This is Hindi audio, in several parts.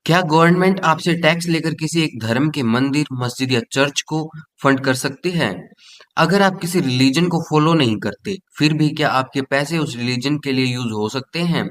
क्या गवर्नमेंट आपसे टैक्स लेकर किसी एक धर्म के मंदिर, मस्जिद या चर्च को फंड कर सकती है? अगर आप किसी रिलीजन को फॉलो नहीं करते, फिर भी क्या आपके पैसे उस रिलीजन के लिए यूज हो सकते हैं?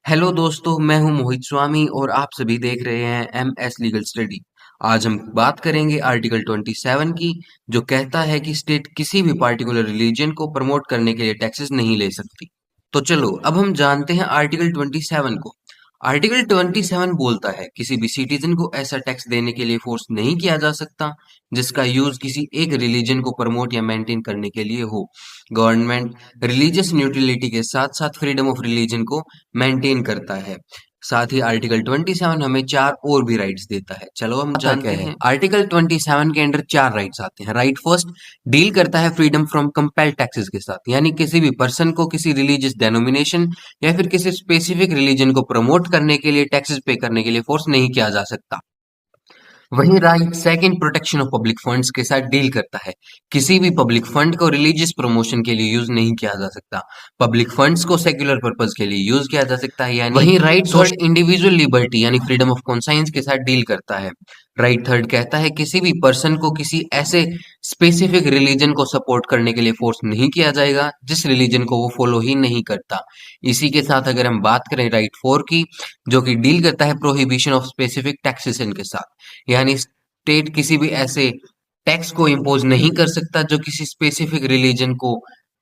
हेलो दोस्तों, मैं हूं मोहित स्वामी और आप सभी देख रहे हैं एम एस लीगल स्टडी। आज हम बात करेंगे आर्टिकल 27 की, जो कहता है कि स्टेट किसी भी पार्टिकुलर रिलीजन को प्रमोट करने के लिए टैक्सेस नहीं ले सकती। तो चलो अब हम जानते हैं आर्टिकल 27 को। आर्टिकल 27 बोलता है किसी भी सिटीजन को ऐसा टैक्स देने के लिए फोर्स नहीं किया जा सकता जिसका यूज किसी एक रिलीजन को प्रमोट या मेंटेन करने के लिए हो। गवर्नमेंट रिलीजियस न्यूट्रलिटी के साथ साथ फ्रीडम ऑफ रिलीजन को मेंटेन करता है। साथ ही आर्टिकल 27 हमें चार और भी राइट्स देता है। चलो हम जानते हैं। आर्टिकल 27 के अंडर चार राइट्स आते हैं। राइट फर्स्ट डील करता है फ्रीडम फ्रॉम कंपेल्ड टैक्सेस के साथ, यानी किसी भी पर्सन को किसी रिलीजियस डेनोमिनेशन या फिर किसी स्पेसिफिक रिलीजन को प्रमोट करने के लिए टैक्सेस पे करने के लिए फोर्स नहीं किया जा सकता। वहीं right second protection of public funds के साथ डील करता है। किसी भी पब्लिक फंड को रिलीजियस प्रमोशन के लिए यूज नहीं किया जा सकता। पब्लिक फंड्स को सेक्युलर पर्पज के लिए यूज किया जा सकता है। यानी वहीं राइट थर्ड इंडिविजुअल लिबर्टी यानी फ्रीडम ऑफ कॉन्साइंस के साथ डील करता है। राइट थर्ड कहता है किसी भी पर्सन को किसी ऐसे स्पेसिफिक रिलीजन को सपोर्ट करने के लिए फोर्स नहीं किया जाएगा जिस रिलीजन को वो फॉलो ही नहीं करता। इसी के साथ अगर हम बात करें राइट फोर की, जो कि डील करता है प्रोहिबिशन ऑफ स्पेसिफिक टैक्सेशन के साथ, यानी स्टेट किसी भी ऐसे टैक्स को इम्पोज नहीं कर सकता जो किसी स्पेसिफिक रिलीजन को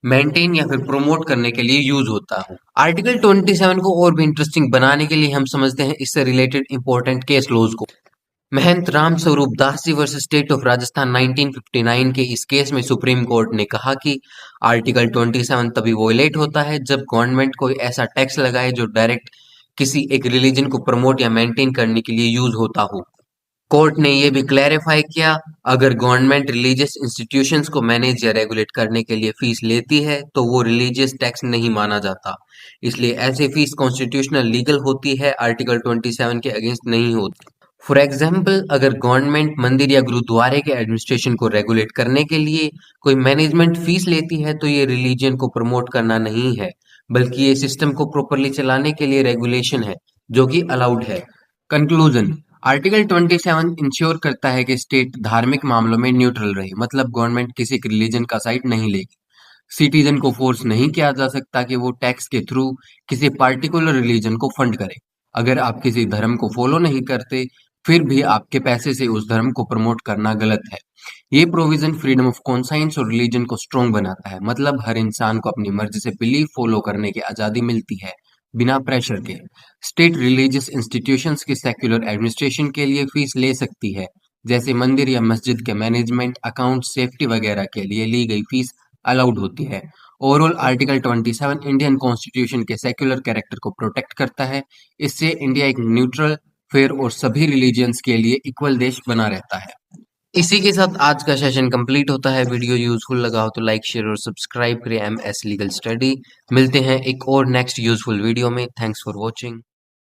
मेंटेन या फिर प्रोमोट करने के लिए यूज होता हो। आर्टिकल 27 को और भी इंटरेस्टिंग बनाने के लिए हम समझते हैं इससे रिलेटेड इंपॉर्टेंट केस लॉज को। Mahant Ram Swaroop Das ji versus state of Rajasthan 1959 के इस केस में सुप्रीम कोर्ट ने कहा कि आर्टिकल 27 तभी वोलेट होता है जब गवर्नमेंट कोई ऐसा टैक्स लगाए जो डायरेक्ट किसी एक रिलीजन को प्रमोट या मेंटेन करने के लिए यूज होता हो। कोर्ट ने यह भी क्लैरिफाई किया, अगर गवर्नमेंट रिलीजियस इंस्टीट्यूशंस को मैनेज या रेगुलेट करने के लिए फीस लेती है तो वो रिलीजियस टैक्स नहीं माना जाता। इसलिए ऐसे फीस कॉन्स्टिट्यूशनल लीगल होती है, आर्टिकल 27 के अगेंस्ट नहीं होती। फॉर एग्जाम्पल, अगर गवर्नमेंट मंदिर या गुरुद्वारे के एडमिनिस्ट्रेशन को रेगुलेट करने के लिए कोई मैनेजमेंट फीस लेती है तो ये रिलीजन को प्रमोट करना नहीं है, बल्कि ये सिस्टम को प्रॉपरली चलाने के लिए रेगुलेशन है जो कि अलाउड है। कंक्लूजन, आर्टिकल 27 इंश्योर करता है कि स्टेट धार्मिक मामलों में न्यूट्रल रहे, मतलब गवर्नमेंट किसी रिलीजन का साइड नहीं लेगी। सिटीजन को फोर्स नहीं किया जा सकता कि वो टैक्स के थ्रू किसी पार्टिकुलर रिलीजन को फंड करे। अगर आप किसी धर्म को फॉलो नहीं करते, फिर भी आपके पैसे से उस धर्म को प्रमोट करना गलत है। ये प्रोविजन फ्रीडम ऑफ कॉन्साइंस और रिलीजन को स्ट्रॉन्ग बनाता है, मतलब हर इंसान को अपनी मर्जी से बिलीफ फॉलो करने की आजादी मिलती है बिना प्रेशर के। स्टेट रिलीजियस इंस्टीट्यूशंस की सेक्युलर एडमिनिस्ट्रेशन के लिए फीस ले सकती है, जैसे मंदिर या मस्जिद के मैनेजमेंट, अकाउंट, सेफ्टी वगैरह के लिए ली गई फीस अलाउड होती है। ओवरऑल आर्टिकल 27 इंडियन कॉन्स्टिट्यूशन के सेक्युलर कैरेक्टर को प्रोटेक्ट करता है। इससे इंडिया एक न्यूट्रल, फेयर और सभी रिलीजियंस के लिए इक्वल देश बना रहता है। इसी के साथ आज का सेशन कंप्लीट होता है। वीडियो यूजफुल लगा हो तो लाइक, शेयर और सब्सक्राइब करें एम एस लीगल स्टडी। मिलते हैं एक और नेक्स्ट यूजफुल वीडियो में। Thanks for watching.